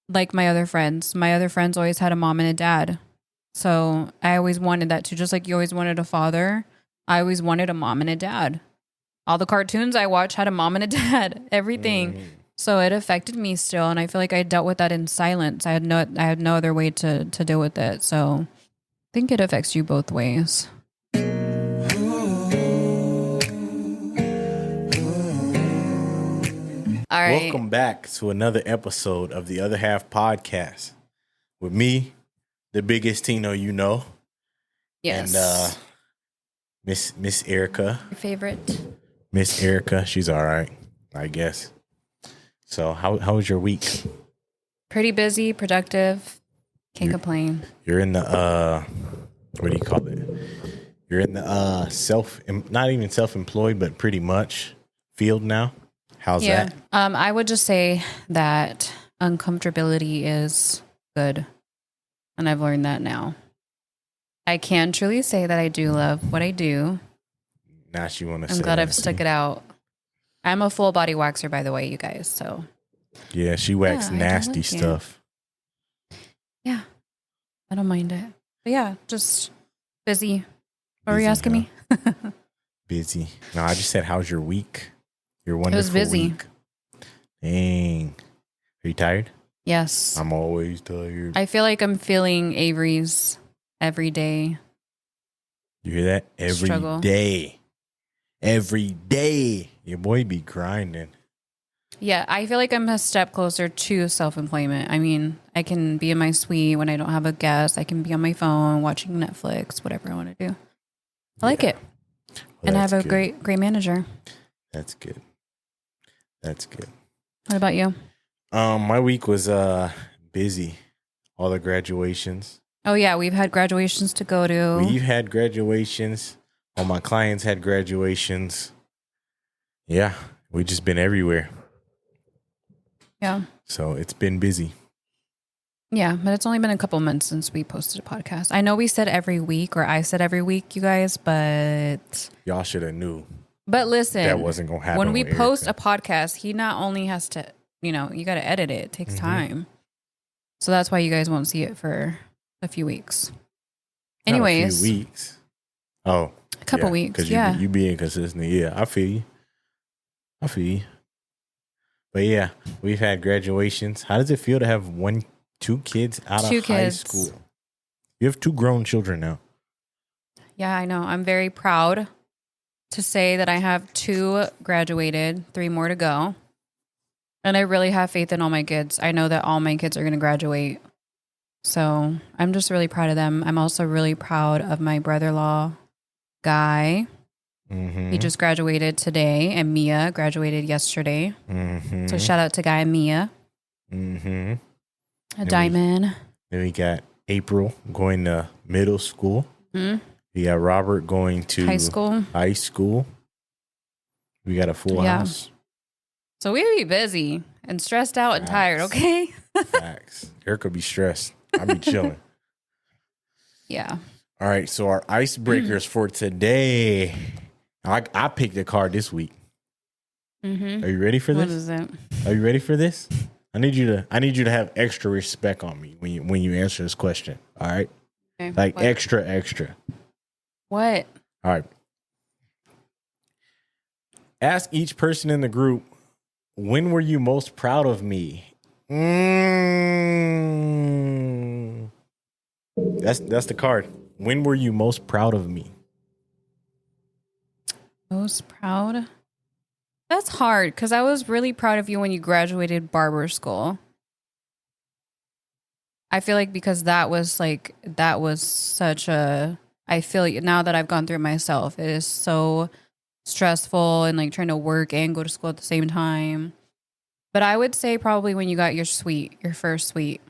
like my other friends. My other friends always had a mom and a dad. So I always wanted that too. Just like you always wanted a father, I always wanted a mom and a dad. All the cartoons I watched had a mom and a dad, everything. So it affected me still. And I feel like I dealt with that in silence. I had no other way to deal with it. So I think it affects you both ways. All right. Welcome back to another episode of the Other Half Podcast with me, the biggest Tino you know. Yes. And Miss Erika. Your favorite? Miss Erika, she's all right, I guess. So how was your week? Pretty busy, productive. Can't complain. You're in the what do you call it? You're in the not even self-employed, but pretty much field now. How's that? I would just say that uncomfortability is good. And I've learned that now. I can truly say that I do love what I do. Now she want to say I'm glad I've stuck it out. I'm a full body waxer, by the way, you guys. So yeah, she waxed nasty stuff. Yeah, I don't mind it. But yeah, just busy. What were you asking me? Busy. No, I just said, how's your week? Your wonderful It was busy. week. Dang. Are you tired? Yes. I'm always tired. I feel like I'm feeling Avery's every day. You hear that? Every struggle. day. Every day. Your boy be grinding. Yeah, I feel like I'm a step closer to self-employment. I mean, I can be in my suite when I don't have a guest. I can be on my phone watching Netflix, whatever I want to do. I like it. Well, and I have a good. great manager. That's good. That's good. What about you? My week was busy. All the graduations. Oh, yeah, we've had graduations to go to. We've had graduations. All my clients had graduations. Yeah, we just been everywhere. Yeah. So it's been busy. Yeah, but it's only been a couple months since we posted a podcast. I know we said every week, or I said every week, you guys, but... Y'all should have knew. But listen, that wasn't going to happen. When we post a podcast, he not only has to, you got to edit it. It takes time. So that's why you guys won't see it for a few weeks. Anyways. A few weeks. Oh. A couple weeks, because you being consistent. Yeah, I feel you. But yeah, we've had graduations. How does it feel to have two kids out of high school? You have 2 grown children now. Yeah, I know. I'm very proud to say that I have 2 graduated, 3 more to go. And I really have faith in all my kids. I know that all my kids are going to graduate. So I'm just really proud of them. I'm also really proud of my brother-in-law, Guy. Mm-hmm. He just graduated today, and Mia graduated yesterday. Mm-hmm. So shout out to Guy and Mia. Mm-hmm. Diamond. Then we got April going to middle school. Mm-hmm. We got Robert going to high school. We got a full house. So we be busy and stressed out and tired, okay? Facts. Erika be stressed. I be chilling. Yeah. All right. So our icebreakers for today. I picked a card this week. Mm-hmm. Are you ready for this? What is it? Are you ready for this? I need you to have extra respect on me when you answer this question. All right. Okay. Like what? Extra. What? All right. Ask each person in the group, when were you most proud of me? That's the card. When were you most proud of me? Most proud? That's hard because I was really proud of you when you graduated barber school. I feel like because that was such a... I feel now that I've gone through it myself, it is so stressful and like trying to work and go to school at the same time. But I would say probably when you got your first suite.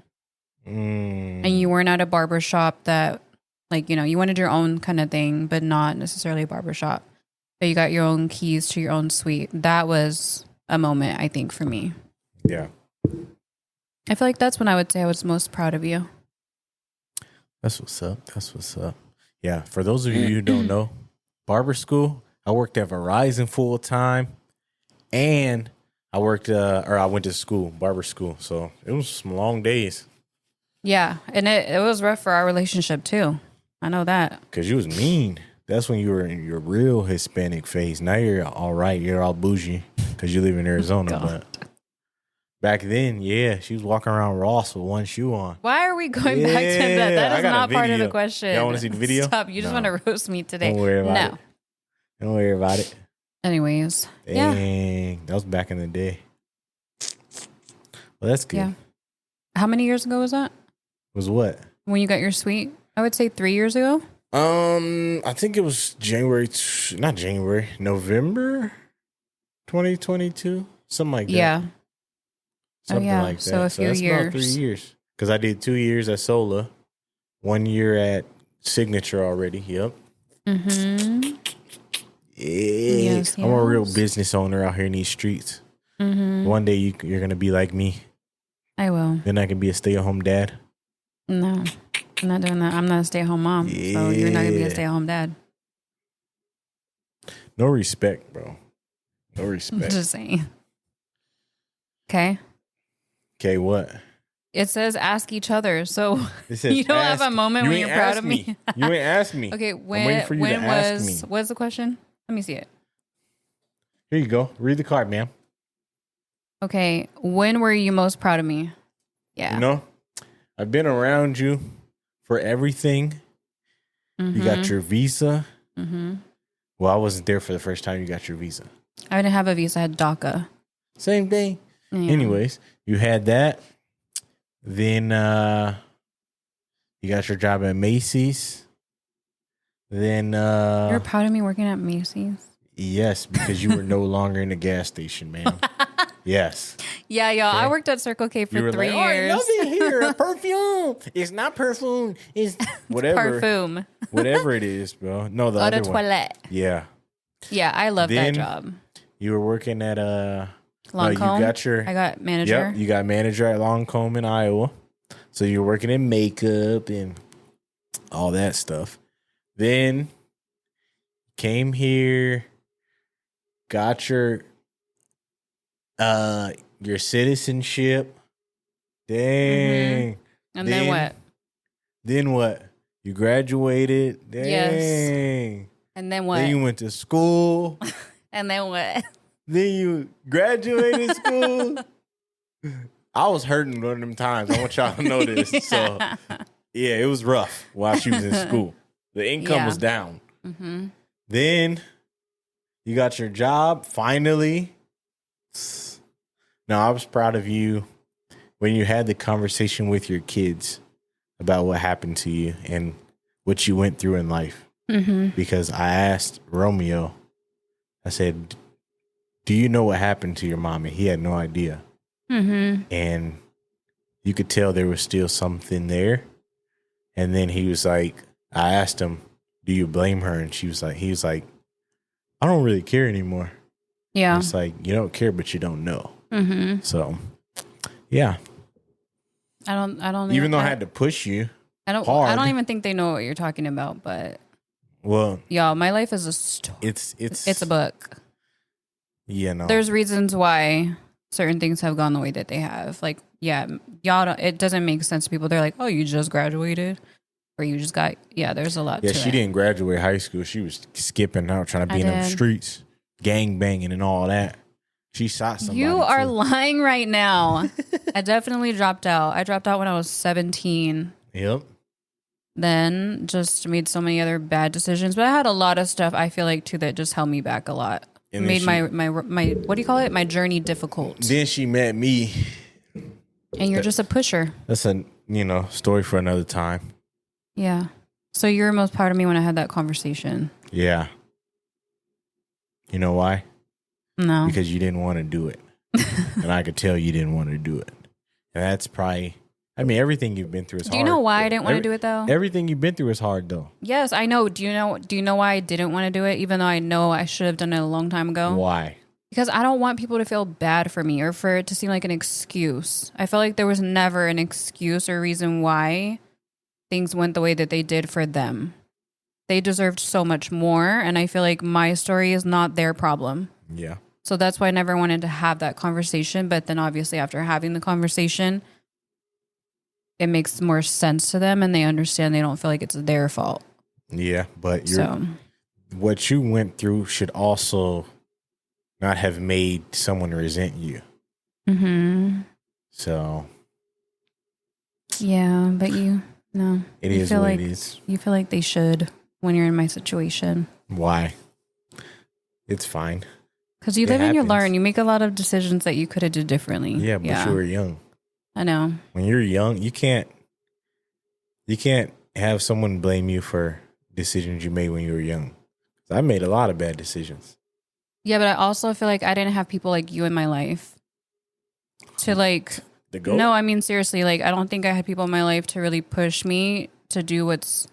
And you weren't at a barber shop that like, you wanted your own kind of thing, but not necessarily a barber shop. But you got your own keys to your own suite. That was a moment, I think, for me. Yeah. I feel like that's when I would say I was most proud of you. That's what's up. Yeah, for those of you who don't know, barber school, I worked at Verizon full time, and I worked, or I went to school, barber school. So it was some long days. Yeah. And it was rough for our relationship too. I know that. Because you was mean. That's when you were in your real Hispanic phase. Now you're all right. You're all bougie because you live in Arizona. But back then, yeah, she was walking around Ross with one shoe on. Why are we going back to that? That is not part of the question. Y'all want to see the video? Stop. You just want to roast me today. Don't worry about it. Don't worry about it. Anyways. Dang. That was back in the day. Well, that's good. Yeah. How many years ago was that? Was what? When you got your suite? I would say 3 years ago. I think it was November 2022. Something like that. Yeah. Something like that. So a few years. About 3 years. Because I did 2 years at Sola, 1 year at Signature already. Yep. Mm-hmm. Yeah. Yes. I'm a real business owner out here in these streets. Mm-hmm. One day you're going to be like me. I will. Then I can be a stay-at-home dad. No, I'm not doing that. I'm not a stay-at-home mom. Yeah. So you're not going to be a stay-at-home dad. No respect, bro. No respect. Just saying. Okay. Okay, what? It says ask each other. So you don't ask. Have a moment when you're proud of me. You ain't asked me. Okay, what's the question? Let me see it. Here you go. Read the card, ma'am. Okay, when were you most proud of me? Yeah. You know, I've been around you for everything. Mm-hmm. You got your visa. Mm-hmm. Well, I wasn't there for the first time you got your visa. I didn't have a visa. I had DACA. Same thing. Yeah. Anyways, you had that. Then you got your job at Macy's. Then you're proud of me working at Macy's? Yes, because you were no longer in the gas station, man. Yes. Yeah, y'all. Okay. I worked at Circle K for 3 years. Nothing here. Perfume. It's not perfume. It's whatever. Parfum. Whatever it is, bro. No, the other one. Toilette. Yeah. Yeah, I love that job. You were working at Lancome. I got manager. Yep, you got manager at Lancome in Iowa. So you're working in makeup and all that stuff. Then came here, got your citizenship. Dang. Mm-hmm. And then what? Then what? You graduated. Dang. Yes. And then what? Then you went to school. And then what? Then you graduated school. I was hurting one of them times. I want y'all to know this. So, yeah, it was rough while she was in school. The income was down. Mm-hmm. Then you got your job, finally. Now, I was proud of you when you had the conversation with your kids about what happened to you and what you went through in life. Mm-hmm. Because I asked Romeo, I said, do you know what happened to your mom? And he had no idea. Mm-hmm. And you could tell there was still something there. And then he was like, I asked him, do you blame her? And he was like, I don't really care anymore. Yeah. It's like, you don't care, but you don't know. Mm-hmm. So, yeah. I don't. Even though I had to push you. I don't even think they know what you're talking about, but. Well. Y'all, my life is a story. It's a book. Yeah, no. There's reasons why certain things have gone the way that they have. Like, yeah, y'all it doesn't make sense to people. They're like, oh, you just graduated? Or you just got, there's a lot to it. Yeah, she didn't graduate high school. She was skipping out, trying to be in the streets, gang banging and all that. She shot somebody. You are lying right now. I definitely dropped out. I dropped out when I was 17. Yep. Then just made so many other bad decisions. But I had a lot of stuff, I feel like, too, that just held me back a lot. And made my what do you call it? My journey difficult. Then she met me. And you're just a pusher. That's a, story for another time. Yeah. So you were most proud of me when I had that conversation. Yeah. You know why? No. Because you didn't want to do it. And I could tell you didn't want to do it. And that's probably, everything you've been through is hard. Do you know why I didn't want to do it, though? Everything you've been through is hard, though. Yes, I know. Do you know why I didn't want to do it, even though I know I should have done it a long time ago? Why? Because I don't want people to feel bad for me or for it to seem like an excuse. I felt like there was never an excuse or reason why things went the way that they did for them. They deserved so much more, and I feel like my story is not their problem. Yeah. So that's why I never wanted to have that conversation. But then obviously after having the conversation, it makes more sense to them and they understand they don't feel like it's their fault. Yeah, but what you went through should also not have made someone resent you. Mm-hmm. So. Yeah, but it is what it is. You feel like they should when you're in my situation. Why? It's fine. Because you live and you learn. You make a lot of decisions that you could have did differently. Yeah, but you were young. I know. When you're young, you can't have someone blame you for decisions you made when you were young. I made a lot of bad decisions. Yeah, but I also feel like I didn't have people like you in my life to like... No, I mean, seriously, like, I don't think I had people in my life to really push me to do what's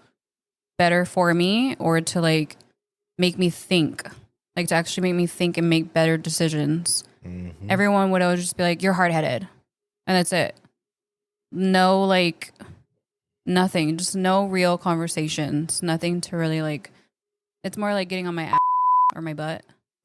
better for me or to, like, make me think. Like, to actually make me think and make better decisions. Mm-hmm. Everyone would always just be like, you're hard-headed. And that's it. No, like, nothing. Just no real conversations. Nothing to really, like... It's more like getting on my ass or my butt.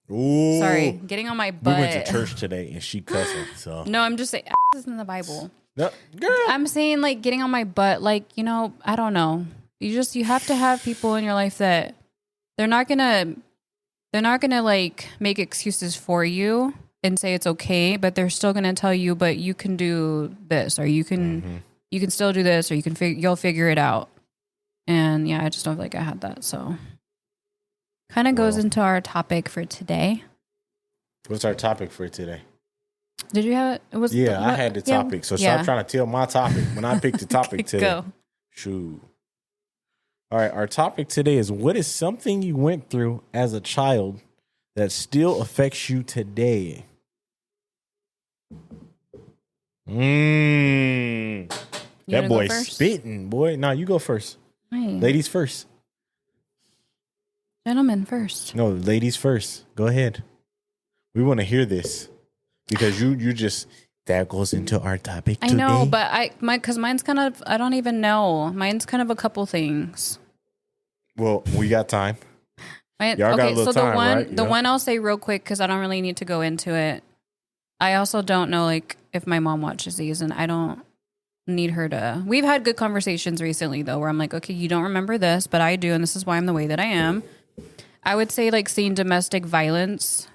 Ooh. Sorry, getting on my butt. We went to church today and she cussing. So no, I'm just saying ass is in the Bible. No, girl. I'm saying like getting on my butt. Like, you know, I don't know. You have to have people in your life that they're not gonna like make excuses for you and say it's okay, but they're still gonna tell you, but you can do this or you can still do this or you'll figure it out. And yeah, I just don't feel like I had that. So. Kind of goes into our topic for today. What's our topic for today? Did you have it? I had the topic. So stop trying to tell my topic when I picked the topic today. Go. Shoot. All right. Our topic today is what is something you went through as a child that still affects you today? That boy spitting, boy. No, you go first. Hey. Ladies first. Gentlemen first. No, ladies first. Go ahead. We want to hear this because you just that goes into our topic today. I know, but because mine's kind of I don't even know. Mine's kind of a couple things. Well, we got time. Y'all got a little time, right? The one I'll say real quick because I don't really need to go into it. I also don't know like if my mom watches these, and I don't need her to. We've had good conversations recently though, where I'm like, okay, you don't remember this, but I do, and this is why I'm the way that I am. I would say like seeing domestic violence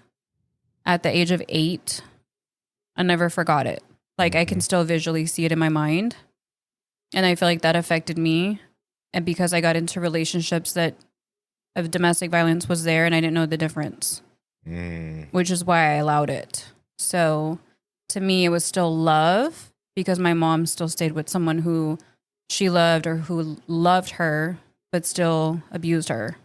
at the age of 8, I never forgot it. Like I can still visually see it in my mind. And I feel like that affected me. And because I got into relationships that of domestic violence was there and I didn't know the difference, which is why I allowed it. So to me, it was still love because my mom still stayed with someone who she loved or who loved her, but still abused her.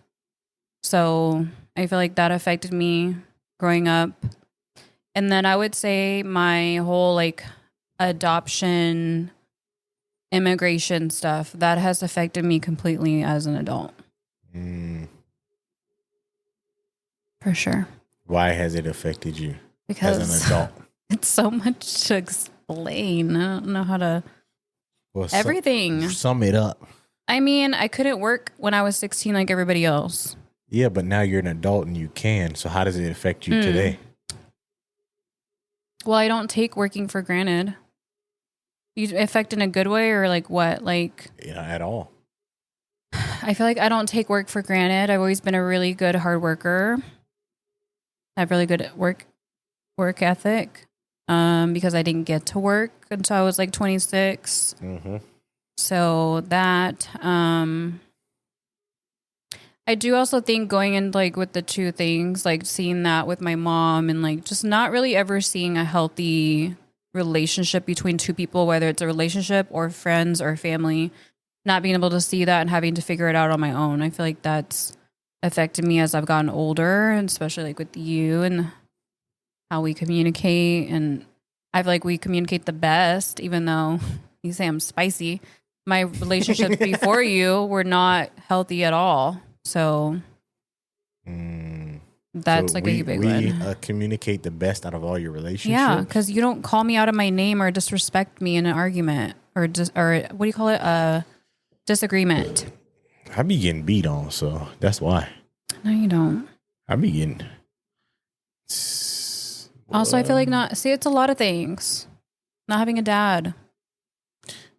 So I feel like that affected me growing up. And then I would say my whole like adoption, immigration stuff, that has affected me completely as an adult. For sure. Why has it affected you because as an adult? It's so much to explain. I don't know how to... everything. Sum it up. I mean, I couldn't work when I was 16 like everybody else. Yeah, but now you're an adult and you can. So how does it affect you today? Well, I don't take working for granted. You affect in a good way or like what? Like at all. I feel like I don't take work for granted. I've always been a really good hard worker. I have really good work ethic. Because I didn't get to work until I was like 26. So that I do also think going in like with the two things, like seeing that with my mom and like just not really ever seeing a healthy relationship between two people, whether it's a relationship or friends or family, not being able to see that and having to figure it out on my own. I feel like that's affected me as I've gotten older, and especially like with you and how we communicate. And I feel like we communicate the best, even though you say I'm spicy. My relationships before you were not healthy at all. So that's like a big one. We communicate the best out of all your relationships. Yeah, because you don't call me out of my name or disrespect me in an argument or what do you call it? Disagreement. I be getting beat on, so that's why. No, you don't. I be getting. Also, I feel like it's a lot of things. Not having a dad.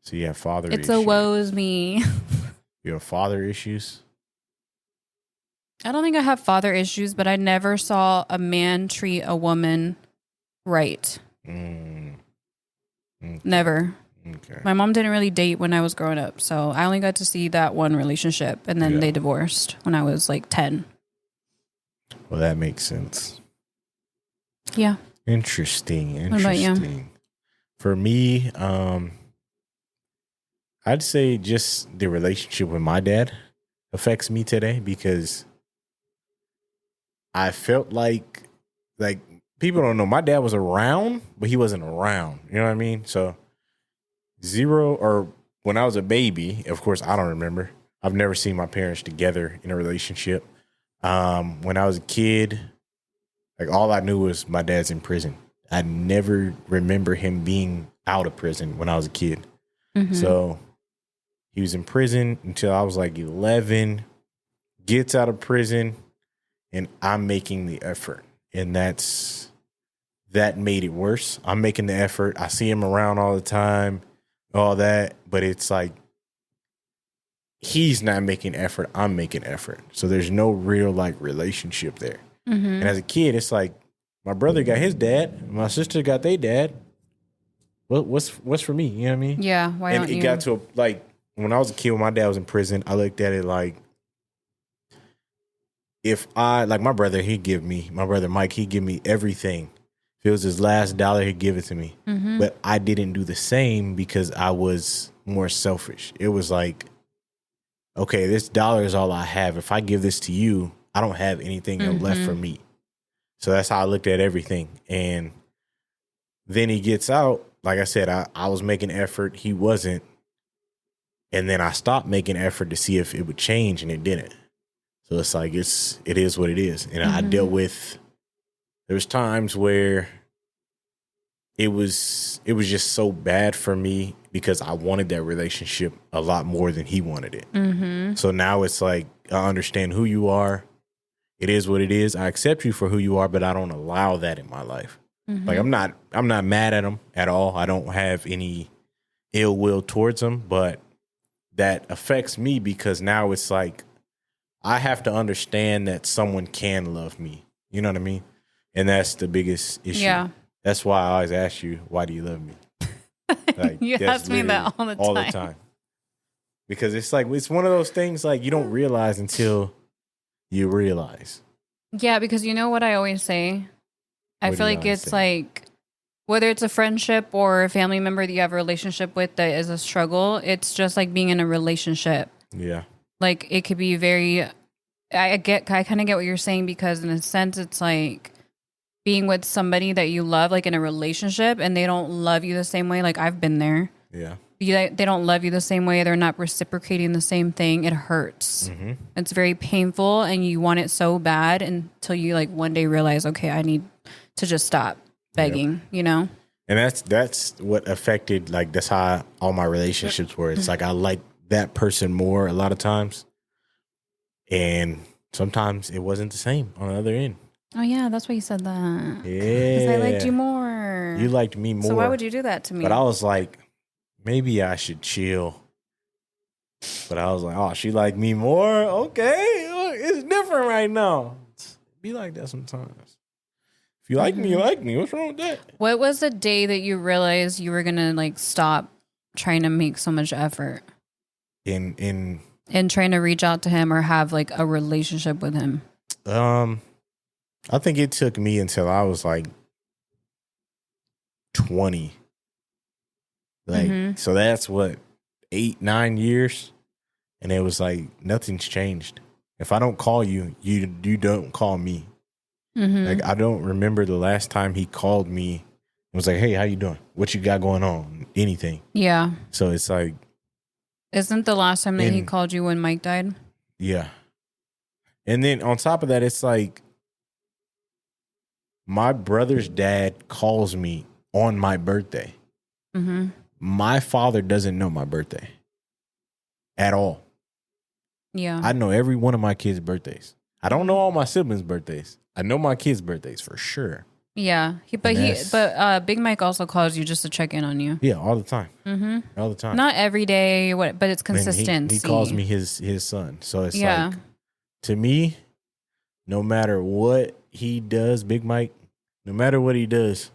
So you have father issues. It's a woes me. You have father issues? I don't think I have father issues, but I never saw a man treat a woman right. Okay. Never. Okay. My mom didn't really date when I was growing up, so I only got to see that one relationship, and then they divorced when I was like 10. Well, that makes sense. Yeah. Interesting. What about you? For me, I'd say just the relationship with my dad affects me today because I felt like people don't know my dad was around, but he wasn't around. You know what I mean? So when I was a baby, of course, I don't remember. I've never seen my parents together in a relationship. When I was a kid, like all I knew was my dad's in prison. I never remember him being out of prison when I was a kid. Mm-hmm. So he was in prison until I was like 11, gets out of prison, and I'm making the effort. And that made it worse. I'm making the effort. I see him around all the time, all that, but it's like he's not making effort. I'm making effort. So there's no real like relationship there. Mm-hmm. And as a kid, it's like my brother got his dad, my sister got their dad. What's for me? You know what I mean? Yeah. Why and don't you? Got to when I was a kid, when my dad was in prison, I looked at it like if my brother Mike, he'd give me everything. If it was his last dollar, he'd give it to me. Mm-hmm. But I didn't do the same because I was more selfish. It was like, okay, this dollar is all I have. If I give this to you, I don't have anything left for me. So that's how I looked at everything. And then he gets out. Like I said, I was making effort. He wasn't. And then I stopped making effort to see if it would change, and it didn't. So it's like, it is what it is. And I dealt with, there was times where it was just so bad for me because I wanted that relationship a lot more than he wanted it. Mm-hmm. So now it's like, I understand who you are. It is what it is. I accept you for who you are, but I don't allow that in my life. Mm-hmm. Like I'm not mad at him at all. I don't have any ill will towards him, but that affects me because now it's like I have to understand that someone can love me. You know what I mean? And that's the biggest issue. Yeah. That's why I always ask you, why do you love me? Like, you ask me that all the time. Because it's like, it's one of those things like you don't realize until you realize. Yeah, because you know what I always say? I feel like it's like, whether it's a friendship or a family member that you have a relationship with that is a struggle, it's just like being in a relationship. Yeah. Like it could be I kind of get what you're saying because in a sense it's like being with somebody that you love, like in a relationship, and they don't love you the same way. Like I've been there. Yeah. They don't love you the same way. They're not reciprocating the same thing. It hurts. Mm-hmm. It's very painful and you want it so bad until you like one day realize, okay, I need to just stop begging, you know? And that's what affected, like, that's how all my relationships were. It's like I like that person more a lot of times. And sometimes it wasn't the same on the other end. Oh, yeah, that's why you said that. Yeah. Because I liked you more. You liked me more. So why would you do that to me? But I was like, maybe I should chill. But I was like, oh, she liked me more? Okay. It's different right now. Be like that sometimes. If you like me, you like me. What's wrong with that? What was the day that you realized you were going to like stop trying to make so much effort? In trying to reach out to him or have like a relationship with him? I think it took me until I was like 20. Like, so that's what, 8-9 years. And it was like, nothing's changed. If I don't call you, you don't call me. Mm-hmm. Like, I don't remember the last time he called me and was like, hey, how you doing? What you got going on? Anything. Yeah. So it's like. Isn't the last time that he called you when Mike died? Yeah. And then on top of that, it's like my brother's dad calls me on my birthday. Mm-hmm. My father doesn't know my birthday at all. Yeah. I know every one of my kids' birthdays. I don't know all my siblings' birthdays. I know my kids' birthdays for sure. Yeah. But Big Mike also calls you just to check in on you. Yeah, all the time. All the time. Not every day, but it's consistency. He calls me his son. So it's like, to me, no matter what he does, Big Mike, no matter what he does,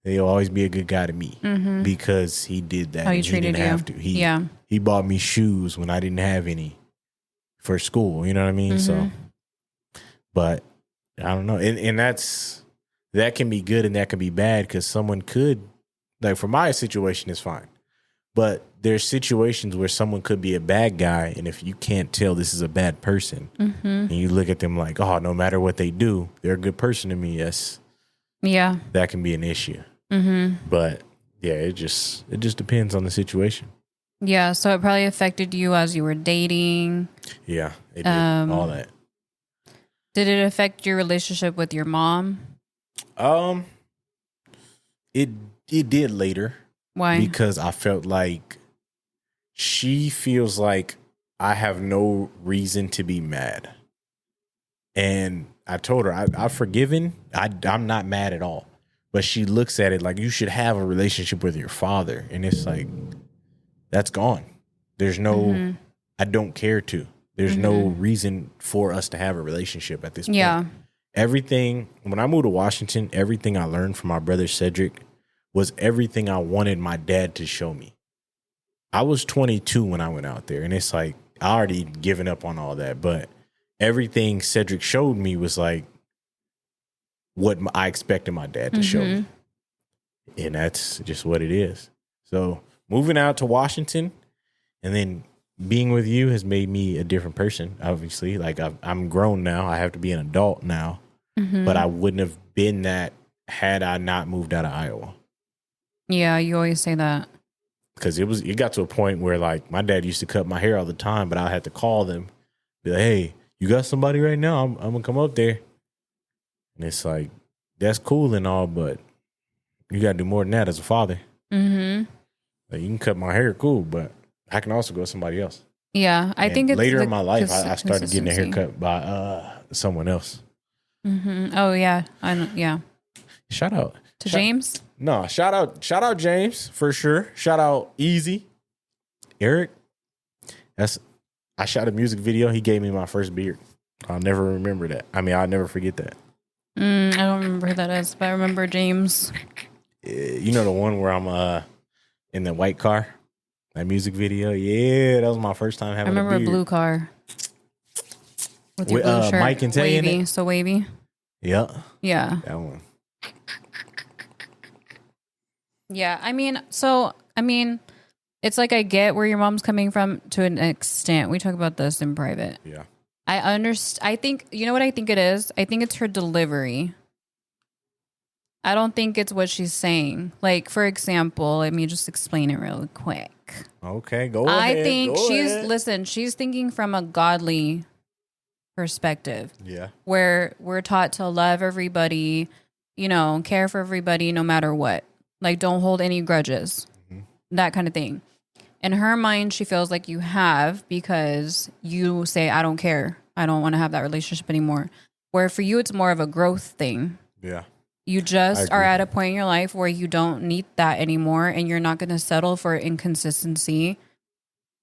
he'll always be a good guy to me because he did that. How he treated you. Have to. He bought me shoes when I didn't have any for school. You know what I mean? So, but I don't know. And that can be good and that can be bad because someone could, like for my situation, it's fine. But there's situations where someone could be a bad guy. And if you can't tell this is a bad person and you look at them like, oh, no matter what they do, they're a good person to me. Yes. Yeah. That can be an issue. But yeah, it just depends on the situation. Yeah. So it probably affected you as you were dating. Yeah. It did. All that. Did it affect your relationship with your mom? It did later. Why? Because I felt like she feels like I have no reason to be mad. And I told her I've forgiven. I'm not mad at all. But she looks at it like you should have a relationship with your father. And it's like, that's gone. There's no, I don't care to. There's no reason for us to have a relationship at this point. Yeah. Everything, when I moved to Washington, everything I learned from my brother Cedric was everything I wanted my dad to show me. I was 22 when I went out there. And it's like, I already given up on all that. But everything Cedric showed me was like, what I expected my dad to show me. And that's just what it is. So moving out to Washington and then being with you has made me a different person, obviously. Like I'm grown now. I have to be an adult now. But I wouldn't have been that had I not moved out of Iowa. Yeah, you always say that. Because it got to a point where like my dad used to cut my hair all the time, but I had to call them, be like, hey, you got somebody right now? I'm going to come up there. And it's like, that's cool and all, but you got to do more than that as a father. Like, you can cut my hair, cool, but I can also go with somebody else. Yeah, I think it's later in my life, I started getting a haircut by someone else. Oh, yeah. Yeah. Shout out. To James? No, shout out James, for sure. Shout out Easy. Eric. I shot a music video. He gave me my first beard. I'll never remember that. I mean, I'll never forget that. I don't remember who that is, but I remember James. You know the one where I'm in the white car? That music video? Yeah, that was my first time having a beard. I remember a blue car. With your blue shirt. Mike and Tay in it? So wavy. Yeah. Yeah. That one. Yeah, I mean, it's like I get where your mom's coming from to an extent. We talk about this in private. Yeah. I understand. I think, you know what I think it is? I think it's her delivery. I don't think it's what she's saying. Like, for example, let me just explain it real quick. Okay, go ahead. I think she's thinking from a godly perspective. Yeah. Where we're taught to love everybody, care for everybody no matter what. Like, don't hold any grudges. That kind of thing. In her mind, she feels like you have because you say, I don't care. I don't want to have that relationship anymore. Where for you, it's more of a growth thing. Yeah. You just are at a point in your life where you don't need that anymore and you're not going to settle for inconsistency.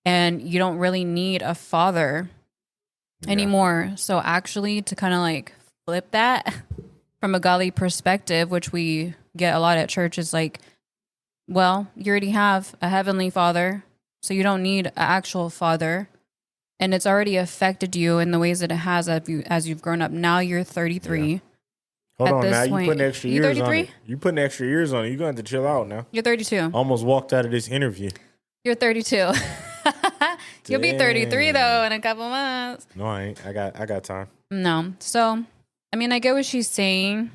And you don't really need a father anymore. So actually, to kind of like flip that from a godly perspective, which we get a lot at church, is like, well, you already have a heavenly father, so you don't need an actual father. And it's already affected you in the ways that it has as you've grown up. Now you're 33. Yeah. Hold on now. You putting extra years on it. You putting extra years on it. You're going to have to chill out now. You're 32. Almost walked out of this interview. You're 32. You'll be 33 though in a couple months. No, I ain't. I got time. No. So, I mean, I get what she's saying,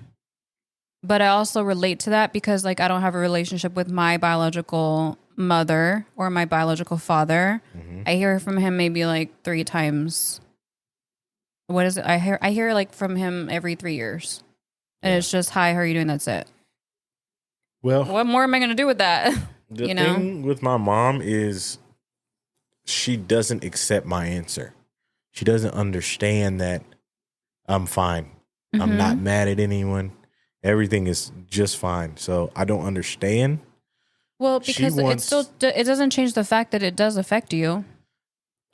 but I also relate to that because like I don't have a relationship with my biological mother or my biological father. I hear from him maybe like 3 times. What is it? I hear like from him every 3 years. And it's just, hi, how are you doing? That's it. Well, what more am I going to do with that? The thing with my mom is she doesn't accept my answer. She doesn't understand that I'm fine. I'm not mad at anyone. Everything is just fine. So I don't understand. Well, because it doesn't change the fact that it does affect you.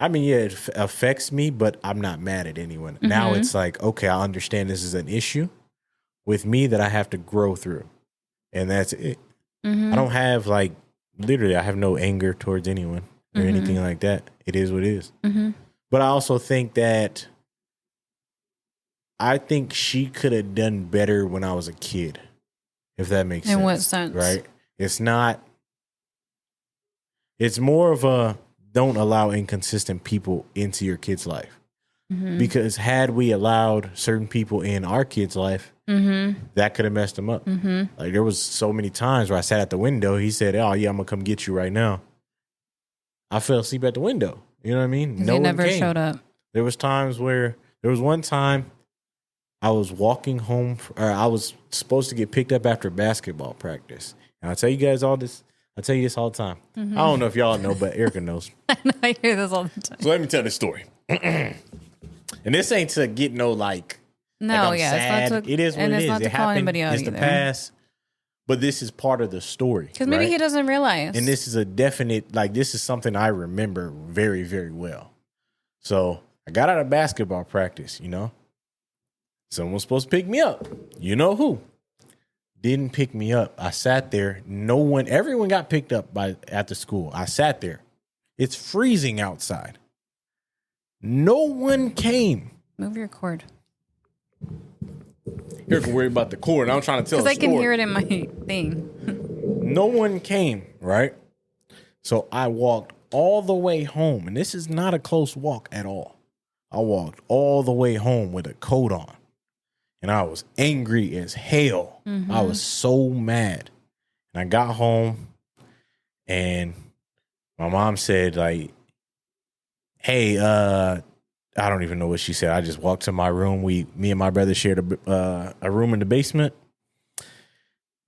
I mean, yeah, it affects me, but I'm not mad at anyone. Mm-hmm. Now it's like, okay, I understand this is an issue with me that I have to grow through. And that's it. Mm-hmm. I don't have literally, I have no anger towards anyone or anything like that. It is what it is. Mm-hmm. But I also think that she could have done better when I was a kid, if that makes sense. In what sense? Right? It's more of a don't allow inconsistent people into your kid's life. Mm-hmm. Because had we allowed certain people in our kid's life, that could have messed them up. Mm-hmm. Like there was so many times where I sat at the window. He said, "Oh yeah, I'm gonna come get you right now." I fell asleep at the window. You know what I mean? No one never showed up. There was one time I was walking home, or I was supposed to get picked up after basketball practice. And I tell you guys all this. I tell you this all the time. Mm-hmm. I don't know if y'all know, but Erika knows. I know, I hear this all the time. So let me tell this story. And this ain't to get no No, yeah, sad. It's not to, it is what and it it's is. not to it call happened. anybody out it's either. The past, but this is part of the story. Because maybe he doesn't realize. And this is a definite, this is something I remember very, very well. So I got out of basketball practice, Someone was supposed to pick me up. You know who? Didn't pick me up. I sat there. Everyone got picked up at the school. I sat there. It's freezing outside. No one came. Move your cord. Here can worry about the cord. I'm trying to tell. Because I can hear it in my thing. No one came, right? So I walked all the way home, and this is not a close walk at all. I walked all the way home with a coat on, and I was angry as hell. Mm-hmm. I was so mad. And I got home, and my mom said, hey, I don't even know what she said. I just walked to my room. Me and my brother shared a room in the basement.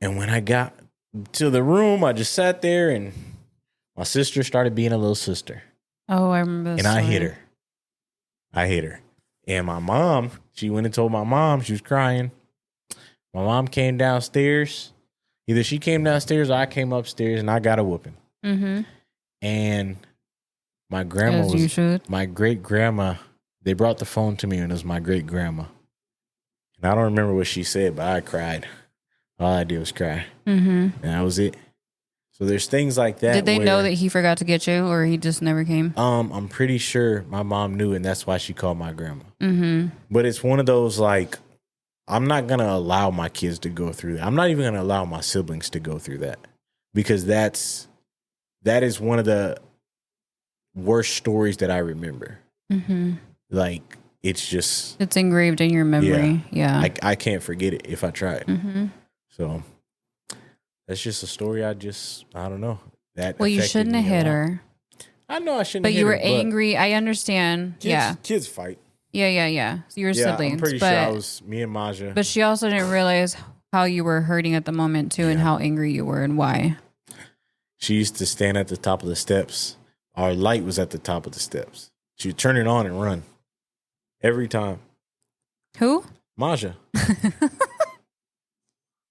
And when I got to the room, I just sat there, and my sister started being a little sister. Oh, I remember this. And I hit her. And my mom, she went and told my mom. She was crying. My mom came downstairs. Either she came downstairs or I came upstairs, and I got a whooping. Mm-hmm. And my grandma my great grandma. They brought the phone to me, and it was my great grandma. And I don't remember what she said, but I cried. All I did was cry. Mm-hmm. And that was it. So there's things like that. Did they know that he forgot to get you, or he just never came? I'm pretty sure my mom knew, and that's why she called my grandma. Mm-hmm. But it's one of those, I'm not going to allow my kids to go through that. I'm not even going to allow my siblings to go through that. Because that is one of the worst stories that I remember. Mm-hmm. It's engraved in your memory. Yeah. I can't forget it if I tried. Mm-hmm. So that's just a story. I don't know. Well, you shouldn't have hit her. I know I shouldn't have hit her. But you were angry. I understand. Kids fight. Yeah. So you were siblings. I'm pretty sure I was me and Maja. But she also didn't realize how you were hurting at the moment too, and how angry you were and why. She used to stand at the top of the steps. Our light was at the top of the steps. She would turn it on and run. Every time. Who? Maja.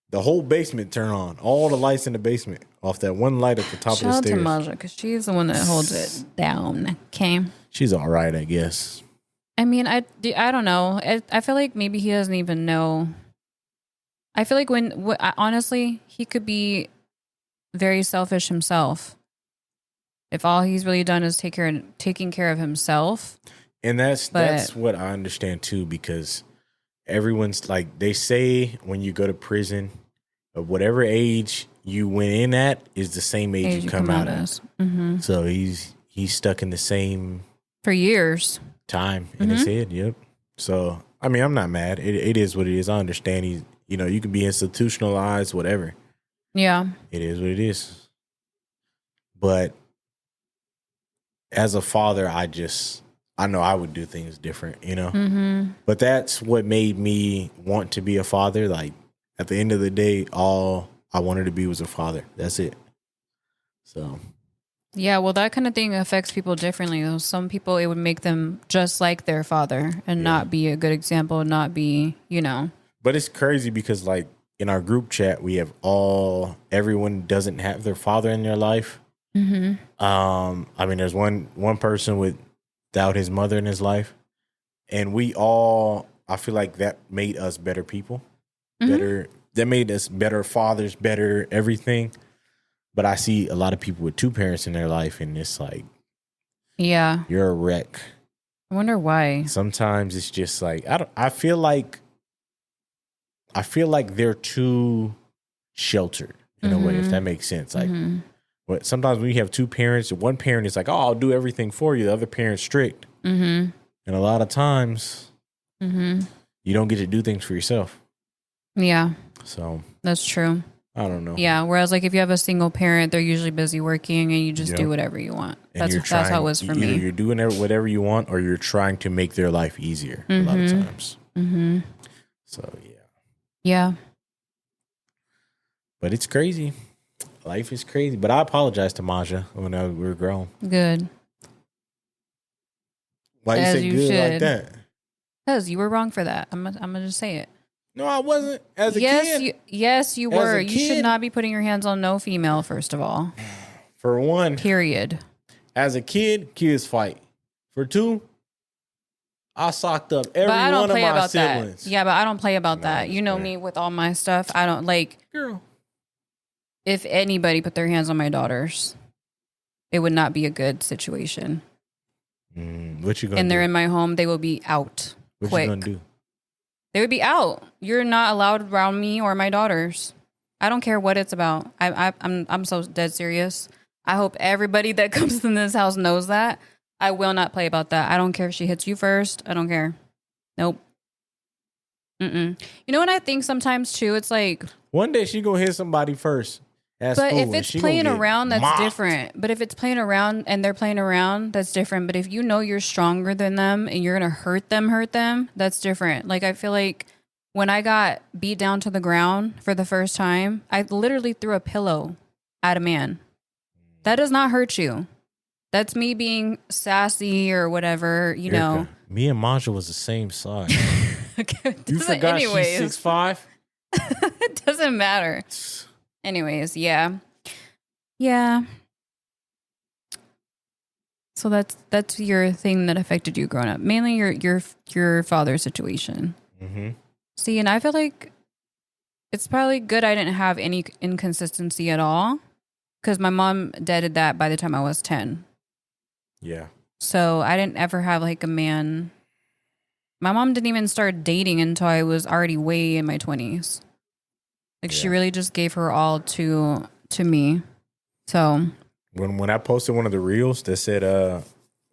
The whole basement turned on. All the lights in the basement off that one light at the top of the stairs. Shout out to Maja, because she's the one that holds it down. Okay. She's all right, I guess. I mean, I don't know. I feel like maybe he doesn't even know. I feel like honestly, he could be very selfish himself. If all he's really done is taking care of himself. And that's what I understand too, because everyone's they say when you go to prison, of whatever age you went in at is the same age you come out as. Mm-hmm. So he's stuck in the same for years time in his head. Yep. So I mean, I'm not mad. It is what it is. I understand. You can be institutionalized, whatever. Yeah. It is what it is. But as a father, I know I would do things different, Mm-hmm. But that's what made me want to be a father. At the end of the day, all I wanted to be was a father. That's it. So. Yeah, well, that kind of thing affects people differently. Though. Some people, it would make them just like their father and not be a good example, not be, But it's crazy because, in our group chat, we have everyone doesn't have their father in their life. Mm-hmm. I mean, there's one person without his mother in his life, and I feel like that made us better people, better. That made us better fathers, better everything. But I see a lot of people with two parents in their life, and it's like, yeah, you're a wreck. I wonder why. Sometimes it's just like I feel like they're too sheltered in a way, if that makes sense. Like, but sometimes when you have two parents, one parent is like, "Oh, I'll do everything for you." The other parent's strict, and a lot of times, you don't get to do things for yourself. Yeah, so that's true. I don't know. Yeah, whereas like if you have a single parent, they're usually busy working, and you just do whatever you want. That's how it was for me. Either you're doing whatever you want, or you're trying to make their life easier. A lot of times. So yeah. But it's crazy. Life is crazy. But I apologize to Maja when we were grown. Good. Why you say good like that? Because you were wrong for that. I'm gonna just say it. No, I wasn't. As a kid. Yes, you were. You should not be putting your hands on no female, first of all. For one. Period. As a kid, kids fight. For two, I socked up every one of my siblings. That. Yeah, but I don't play about that. You know me with all my stuff. I don't like. Girl. If anybody put their hands on my daughters, it would not be a good situation. What you gonna do? And they're in my home, they will be out quick. What you gonna do? They would be out. You're not allowed around me or my daughters. I don't care what it's about. I'm so dead serious. I hope everybody that comes in this house knows that. I will not play about that. I don't care if she hits you first. I don't care. Nope. You know what I think sometimes too? It's like one day she gonna hit somebody first. But if it's playing around, that's different. But if it's playing around and they're playing around, that's different. But if you know you're stronger than them and you're going to hurt them, that's different. Like, I feel like when I got beat down to the ground for the first time, I literally threw a pillow at a man. That does not hurt you. That's me being sassy or whatever, you know. Me and Maja was the same size. You forgot anyways. She's 6'5"? It doesn't matter. Anyways, yeah. So that's your thing that affected you growing up. Mainly your father's situation. See, and I feel like it's probably good I didn't have any inconsistency at all, because my mom did that by the time I was 10. Yeah. So I didn't ever have like a man. My mom didn't even start dating until I was already way in my 20s. Like, she really just gave her all to me. So when I posted one of the reels that said,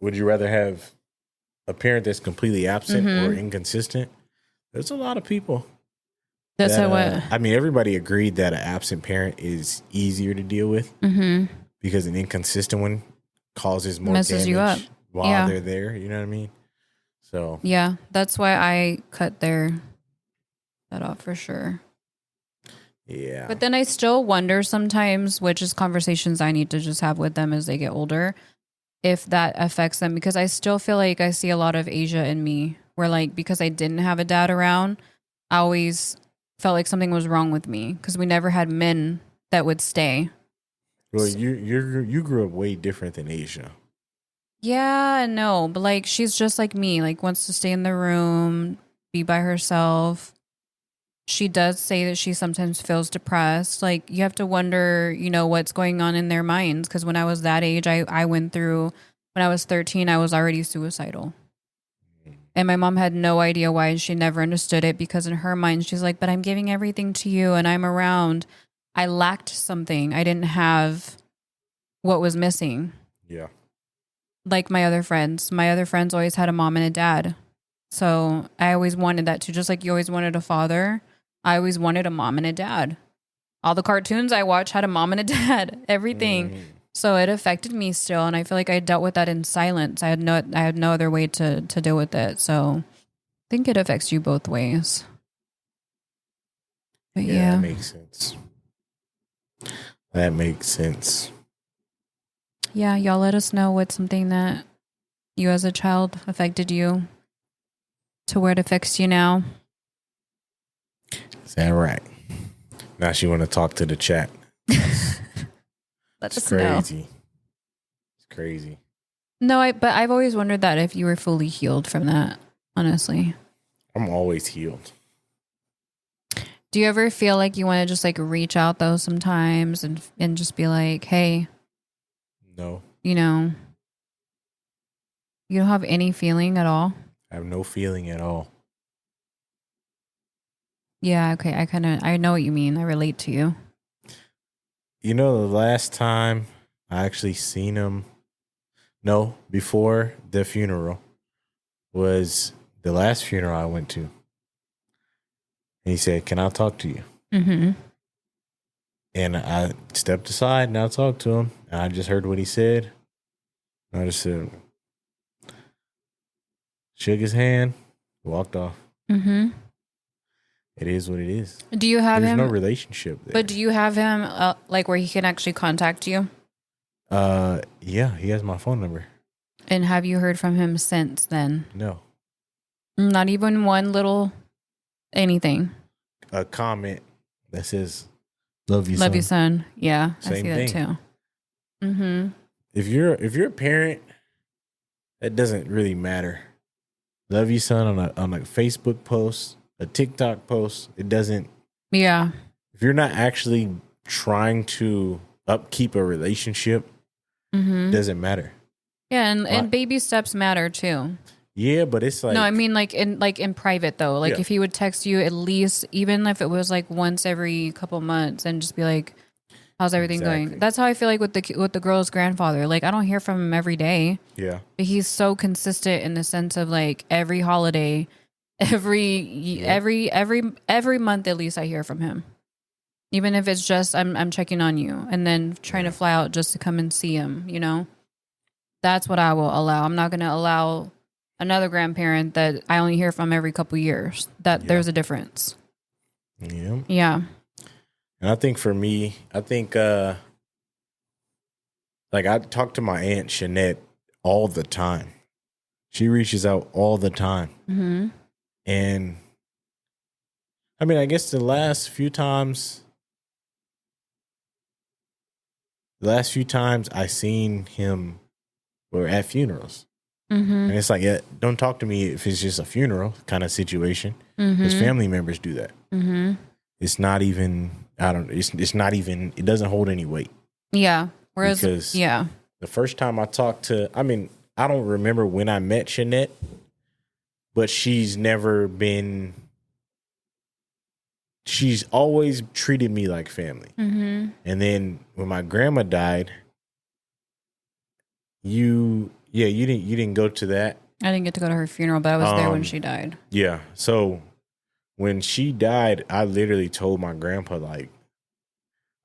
would you rather have a parent that's completely absent or inconsistent? There's a lot of people. That's what I mean, everybody agreed that an absent parent is easier to deal with because an inconsistent one causes more messes damage you up while they're there. You know what I mean? So yeah, that's why I cut that off for sure. Yeah. But then I still wonder sometimes, which is conversations I need to just have with them as they get older, if that affects them. Because I still feel like I see a lot of Asia in me, where like, because I didn't have a dad around, I always felt like something was wrong with me because we never had men that would stay. Well, you grew up way different than Asia. Yeah, no, but like, she's just like me, like wants to stay in the room, be by herself. She does say that she sometimes feels depressed. Like, you have to wonder, you know, what's going on in their minds. Because when I was that age, I went through, when I was 13, I was already suicidal. And my mom had no idea why. She never understood it, because in her mind, she's like, but I'm giving everything to you and I'm around. I lacked something. I didn't have what was missing. Yeah. Like my other friends. My other friends always had a mom and a dad. So I always wanted that too. Just like you always wanted a father, I always wanted a mom and a dad. All the cartoons I watched had a mom and a dad, everything. So it affected me still. And I feel like I dealt with that in silence. I had no other way to deal with it. So I think it affects you both ways. But yeah. That makes sense. That makes sense. Yeah. Y'all let us know what's something that you as a child affected you to where it affects you now. Is that right? Now she want to talk to the chat. Let It's us know. crazy. It's crazy. No, but I've always wondered that if you were fully healed from that, honestly. I'm always healed. Do you ever feel like you want to just like reach out though sometimes and just be like, hey, No. you know, you don't have any feeling at all? I have no feeling at all. Yeah, okay. I know what you mean. I relate to you. You know, the last time I actually seen him, no, before the funeral, was the last funeral I went to. And he said, "Can I talk to you?" Mm-hmm. And I stepped aside and I talked to him. And I just heard what he said. And I just said, shook his hand, walked off. Mm-hmm. It is what it is. Do you have There's him? no relationship there. But do you have him like where he can actually contact you? Yeah, he has my phone number. And have you heard from him since then? No. Not even one little anything. A comment that says, "Love you, Love son." you, son. Yeah, Same I see thing. that too. Mm-hmm. If you're a parent, that doesn't really matter. Love you, son, on a Facebook post, a TikTok post. It doesn't. Yeah. If you're not actually trying to upkeep a relationship, it doesn't matter. Yeah, and baby steps matter too. Yeah, but it's like, No, I mean like in private though. Like Yeah. if he would text you at least, even if it was like once every couple months, and just be like, "How's everything Exactly. going?" That's how I feel like with the girl's grandfather. Like I don't hear from him every day, yeah, but he's so consistent in the sense of like every holiday, every month at least I hear from him. Even if it's just I'm checking on you and then trying to fly out just to come and see him, you know? That's what I will allow. I'm not going to allow another grandparent that I only hear from every couple years. There's a difference. yeah. Yeah. And I think for me, like I talk to my aunt Shanette all the time. She reaches out all the time. Mm-hmm. And I mean, I guess the last few times I seen him were at funerals. Mm-hmm. And it's like, yeah, don't talk to me if it's just a funeral kind of situation. Because family members do that. Mm-hmm. It's not even, it's not even, it doesn't hold any weight. Yeah. Whereas, Because yeah. the first time I talked to, I mean, I don't remember when I met Shanette, but she's always treated me like family. Mm-hmm. And then when my grandma died, you didn't go to that. I didn't get to go to her funeral, but I was there when she died. Yeah. So when she died, I literally told my grandpa, like,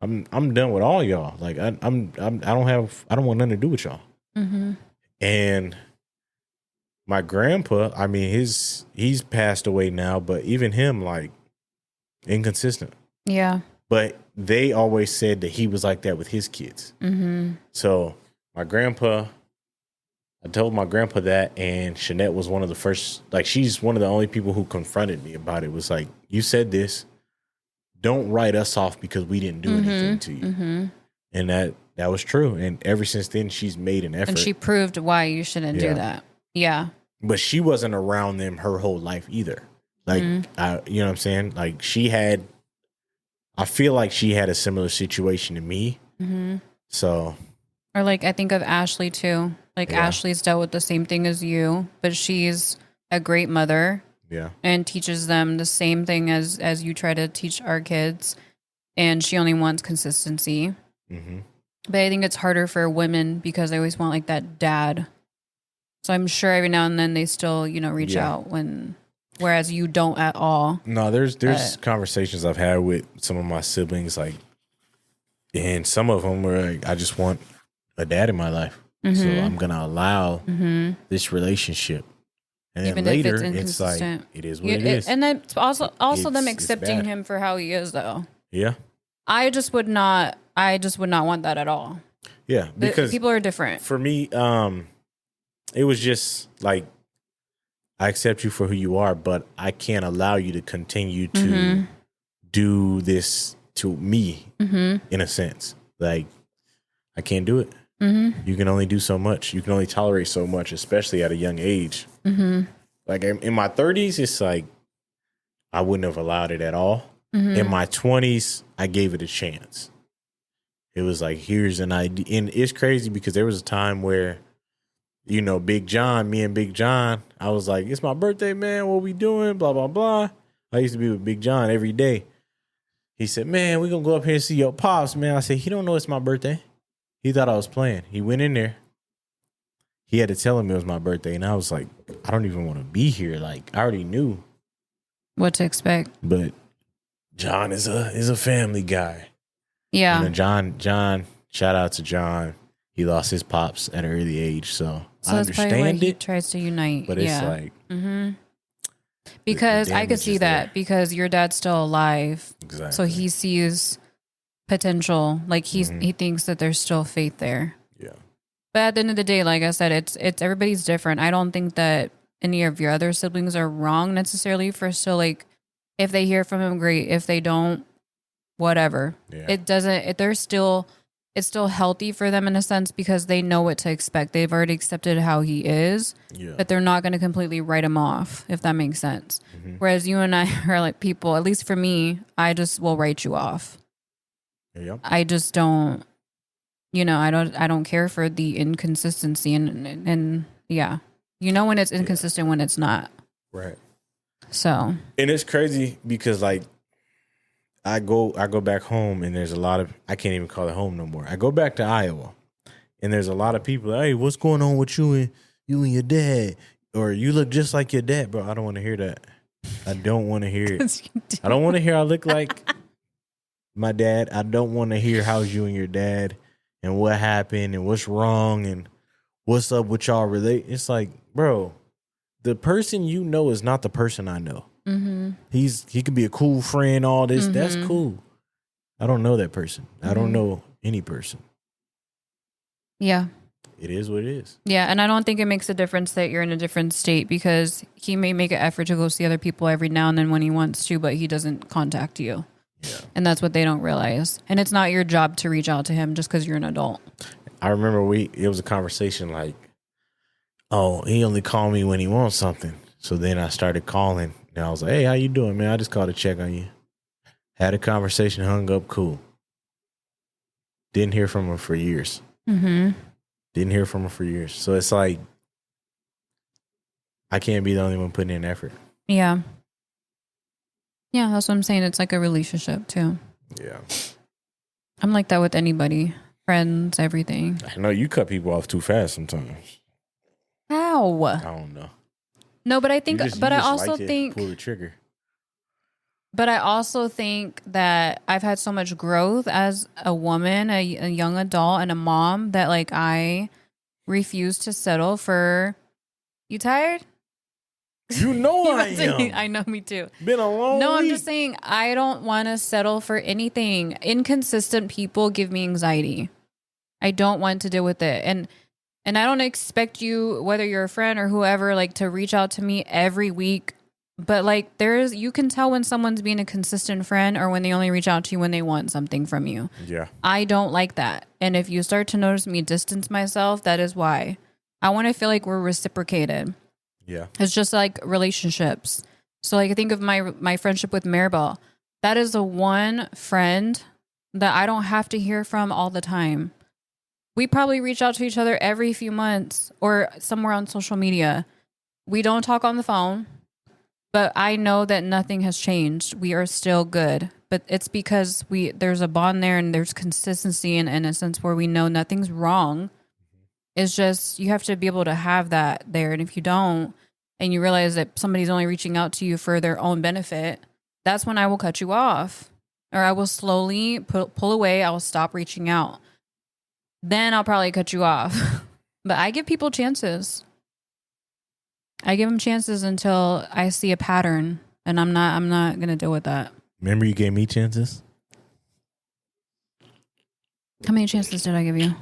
I'm done with all y'all. Like I don't want nothing to do with y'all. Mm-hmm. And my grandpa, I mean, he's passed away now, but even him, like, inconsistent. Yeah. But they always said that he was like that with his kids. Mm-hmm. So I told my grandpa that, and Shanette was one of the first, like, she's one of the only people who confronted me about it. Was like, you said this, don't write us off because we didn't do anything to you. Mm-hmm. And that was true. And ever since then, she's made an effort. And she proved why you shouldn't do that. Yeah. But she wasn't around them her whole life either. Like, you know what I'm saying? Like, I feel like she had a similar situation to me. Mm-hmm. So. Or like, I think of Ashley too. Like Ashley's dealt with the same thing as you, but she's a great mother. Yeah. And teaches them the same thing as you try to teach our kids. And she only wants consistency. Mm-hmm. But I think it's harder for women because they always want like that dad. So I'm sure every now and then they still, reach out whereas you don't at all. No, there's conversations I've had with some of my siblings, like, and some of them were like, I just want a dad in my life. Mm-hmm. So I'm going to allow this relationship. And even then later, if it's like, it is what it is. And then also them accepting him for how he is, though. Yeah. I just would not want that at all. Yeah, because people are different. For me, it was just like, I accept you for who you are, but I can't allow you to continue to do this to me in a sense. Like, I can't do it. You can only do so much. You can only tolerate so much, especially at a young age. Like in my 30s, it's like I wouldn't have allowed it at all. In my 20s, I gave it a chance. It was like, here's an idea. And it's crazy because there was a time where, you know, Big John, me and Big John, I was like, it's my birthday, man. What we doing? Blah, blah, blah. I used to be with Big John every day. He said, man, we're going to go up here and see your pops, man. I said, he don't know it's my birthday. He thought I was playing. He went in there. He had to tell him it was my birthday. And I was like, I don't even want to be here. Like, I already knew what to expect. But John is a family guy. Yeah. And John, shout out to John. He lost his pops at an early age. So I understand he tries to unite. But it's like. Because I could see that because your dad's still alive. Exactly. So he sees potential. Like he thinks that there's still faith there. Yeah. But at the end of the day, like I said, it's everybody's different. I don't think that any of your other siblings are wrong necessarily for still, like, if they hear from him, great. If they don't, whatever. Yeah. It's still healthy for them in a sense because they know what to expect. They've already accepted how he is, but they're not going to completely write him off, if that makes sense. Whereas you and I are like people, at least for me, I just will write you off. Yep. I just don't, I don't care for the inconsistency and yeah, when it's inconsistent when it's not. Right. So. And it's crazy because like, I go back home and there's a lot of, I can't even call it home no more. I go back to Iowa and there's a lot of people, hey, what's going on with you and your dad? Or you look just like your dad, bro. I don't want to hear that. I don't want to hear it. I don't want to hear I look like my dad. I don't want to hear how's you and your dad and what happened and what's wrong and what's up with y'all relate. It's like, bro, the person you know is not the person I know. He could be a cool friend, all this. That's cool. I don't know that person. I don't know any person. Yeah. It is what it is. Yeah, and I don't think it makes a difference that you're in a different state because he may make an effort to go see other people every now and then when he wants to, but he doesn't contact you. Yeah. And that's what they don't realize. And it's not your job to reach out to him just because you're an adult. I remember it was a conversation like, oh, he only called me when he wants something. So then I started calling. And I was like, hey, how you doing, man? I just called to check on you. Had a conversation, hung up, cool. Didn't hear from him for years. Didn't hear from him for years. So it's like, I can't be the only one putting in effort. Yeah. Yeah, that's what I'm saying. It's like a relationship, too. Yeah. I'm like that with anybody. Friends, everything. I know you cut people off too fast sometimes. How? I don't know. No, but I think, I also think, pull the trigger. But I also think that I've had so much growth as a woman, a young adult, and a mom that like I refuse to settle for. You tired? You know I am. I know, me too. Been a long week. I'm just saying I don't want to settle for anything. Inconsistent people give me anxiety. I don't want to deal with it, and I don't expect you, whether you're a friend or whoever, like to reach out to me every week. But like you can tell when someone's being a consistent friend or when they only reach out to you when they want something from you. Yeah. I don't like that. And if you start to notice me distance myself, that is why. I want to feel like we're reciprocated. Yeah. It's just like relationships. So like I think of my friendship with Maribel. That is the one friend that I don't have to hear from all the time. We probably reach out to each other every few months or somewhere on social media. We don't talk on the phone, but I know that nothing has changed. We are still good, but it's because there's a bond there and there's consistency in a sense where we know nothing's wrong. It's just you have to be able to have that there. And if you don't, and you realize that somebody's only reaching out to you for their own benefit, that's when I will cut you off or I will slowly pull away. I will stop reaching out. Then I'll probably cut you off. But I give people chances. I give them chances until I see a pattern, and I'm not going to deal with that. Remember you gave me chances? How many chances did I give you?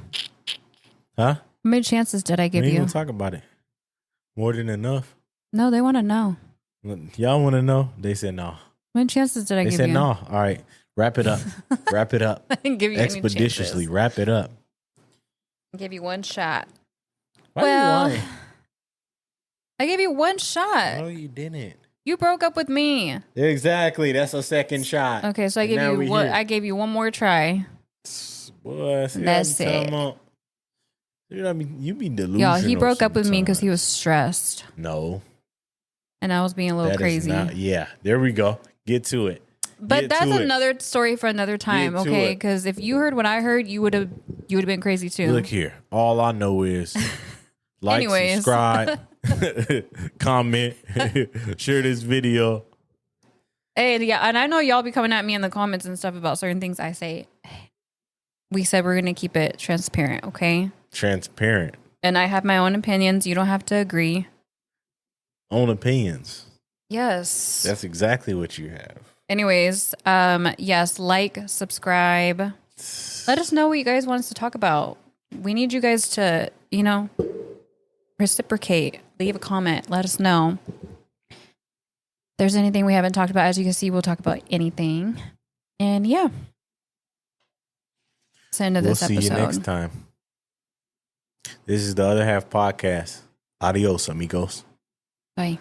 Huh? How many chances did I give you? We ain't gonna talk about it. More than enough. No, they want to know. Y'all want to know? They said no. How many chances did I give you? They said no. All right. Wrap it up. Wrap it up. I didn't give you expeditiously. Wrap it up. I'll give you one shot. Why are you lying? I gave you one shot. No, you didn't. You broke up with me. Exactly. That's a second shot. Okay, so I gave you one. I gave you one more try. Boy, that's it. You be delusional. Y'all, he broke up with me because he was stressed. No. And I was being a little crazy. Yeah, there we go. Get to it. But that's another story for another time, okay? Because if you heard what I heard, you would have been crazy too. Look here. All I know is like, subscribe, comment, share this video. Hey, yeah, and I know y'all be coming at me in the comments and stuff about certain things I say. We said we're going to keep it transparent, okay? Transparent. And I have my own opinions. You don't have to agree. Own opinions. Yes. That's exactly what you have. Anyways, yes, like, subscribe. Let us know what you guys want us to talk about. We need you guys to, reciprocate. Leave a comment. Let us know. If there's anything we haven't talked about, as you can see, we'll talk about anything. And yeah. That's the end of this episode. We'll see you next time. This is the Other Half Podcast. Adios, amigos. Bye.